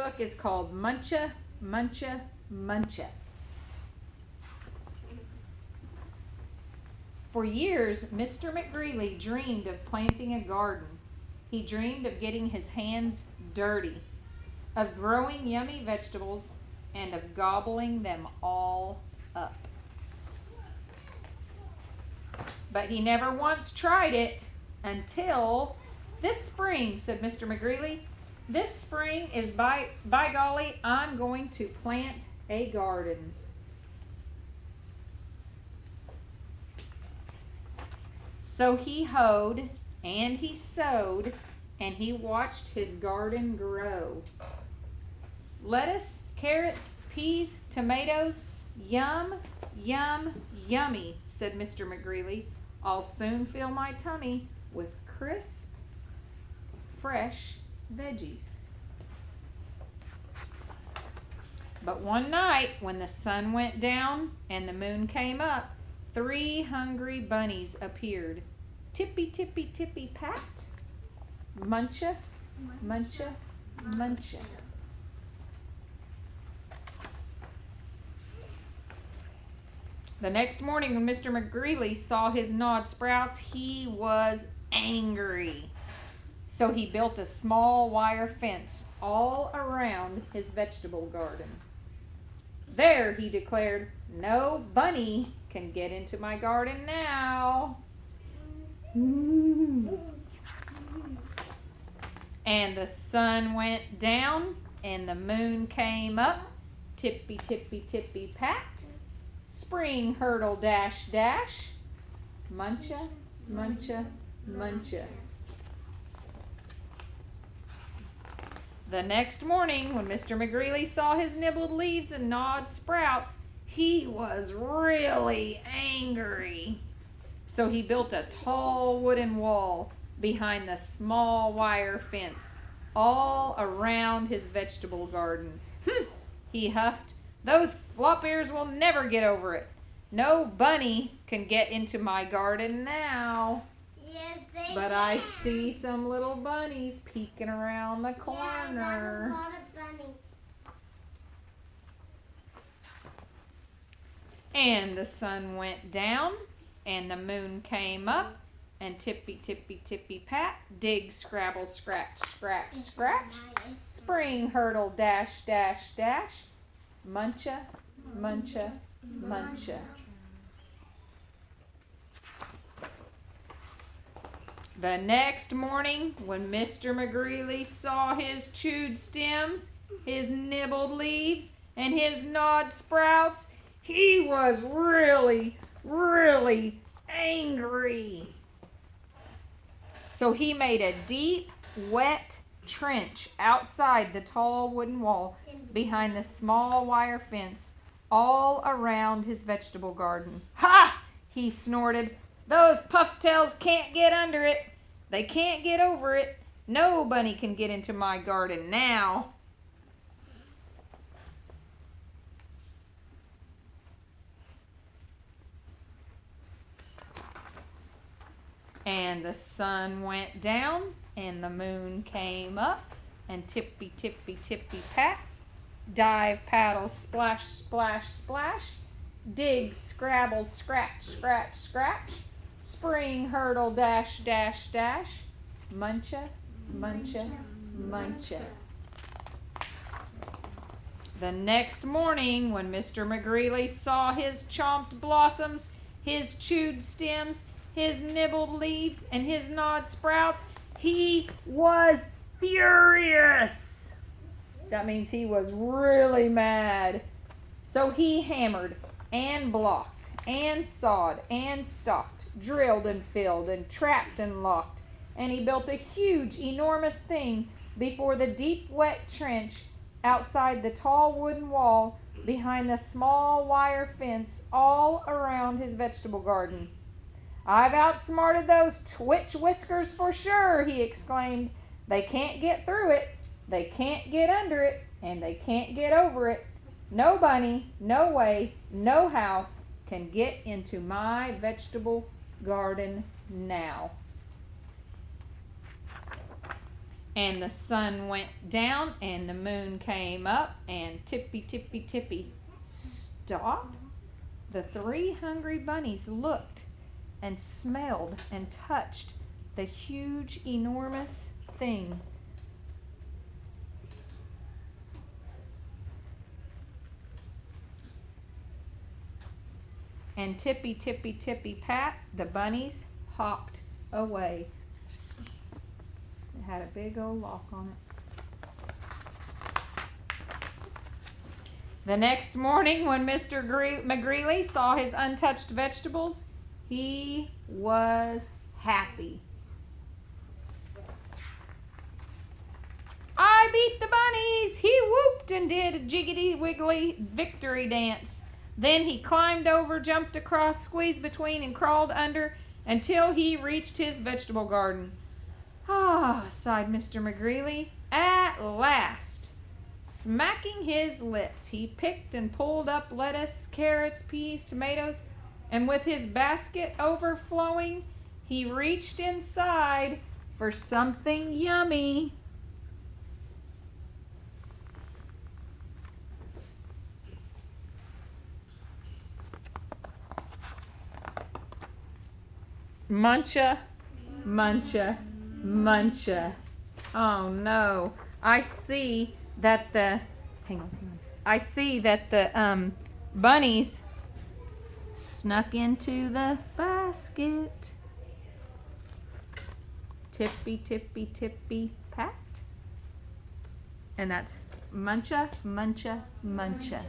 book is called Muncha, Muncha, Muncha. For years, Mr. McGreeley dreamed of planting a garden. He dreamed of getting his hands dirty, of growing yummy vegetables, and of gobbling them all up. But he never once tried it until this spring, said Mr. McGreeley. This spring is by golly, I'm going to plant a garden. So he hoed and he sowed and he watched his garden grow. Lettuce, carrots, peas, tomatoes, yum, yum, yummy, said Mr. McGreeley. I'll soon fill my tummy with crisp, fresh veggies. But one night when the sun went down and the moon came up, 3 hungry bunnies appeared. Tippy, tippy, tippy, pat. Muncha, muncha, muncha. The next morning when Mr. McGreeley saw his gnawed sprouts, he was angry. So he built a small wire fence all around his vegetable garden. There, he declared, no bunny can get into my garden now. And the sun went down and the moon came up. Tippy, tippy, tippy, pat. Spring hurdle, dash, dash. Muncha, muncha, muncha. The next morning, when Mr. McGreeley saw his nibbled leaves and gnawed sprouts, he was really angry. So he built a tall wooden wall behind the small wire fence all around his vegetable garden. He huffed. Those flop ears will never get over it. No bunny can get into my garden now. Yes, they But can. I see some little bunnies peeking around the corner. Yeah, a lot of bunnies. And the sun went down and the moon came up, and tippy, tippy, tippy, pat, dig, scrabble, scratch, scratch, scratch. Spring hurdle, dash, dash, dash. Muncha, muncha, muncha. The next morning, when Mr. McGreeley saw his chewed stems, his nibbled leaves, and his gnawed sprouts, he was really, really angry. So he made a deep, wet trench outside the tall wooden wall behind the small wire fence all around his vegetable garden. Ha! He snorted. Those pufftails can't get under it. They can't get over it. No bunny can get into my garden now. And the sun went down and the moon came up, and tippy, tippy, tippy, pat. Dive, paddle, splash, splash, splash. Dig, scrabble, scratch, scratch, scratch. Spring hurdle, dash, dash, dash. Muncha, muncha, muncha. The next morning, when Mr. McGreeley saw his chomped blossoms, his chewed stems, his nibbled leaves, and his gnawed sprouts, he was furious. That means he was really mad. So he hammered and blocked and sawed and stalked, drilled and filled and trapped and locked, and he built a huge, enormous thing before the deep, wet trench outside the tall wooden wall behind the small wire fence all around his vegetable garden. I've outsmarted those twitch whiskers for sure, he exclaimed. They can't get through it, they can't get under it, and they can't get over it. No bunny, no way, no how can get into my vegetable garden now. And the sun went down and the moon came up and tippy, tippy, tippy. Stop. The 3 hungry bunnies looked and smelled and touched the huge, enormous thing. And tippy, tippy, tippy, pat, the bunnies hopped away. It had a big old lock on it. The next morning, when Mr. McGreely saw his untouched vegetables, he was happy. I beat the bunnies, he whooped and did a jiggity wiggly victory dance. Then he climbed over, jumped across, squeezed between, and crawled under until he reached his vegetable garden. Ah, sighed Mr. McGreely, at last. Smacking his lips, he picked and pulled up lettuce, carrots, peas, tomatoes, and with his basket overflowing, he reached inside for something yummy. Muncha, muncha, muncha. Oh no. I see that the bunnies snuck into the basket. Tippy, tippy, tippy, pat. And that's muncha, muncha, muncha.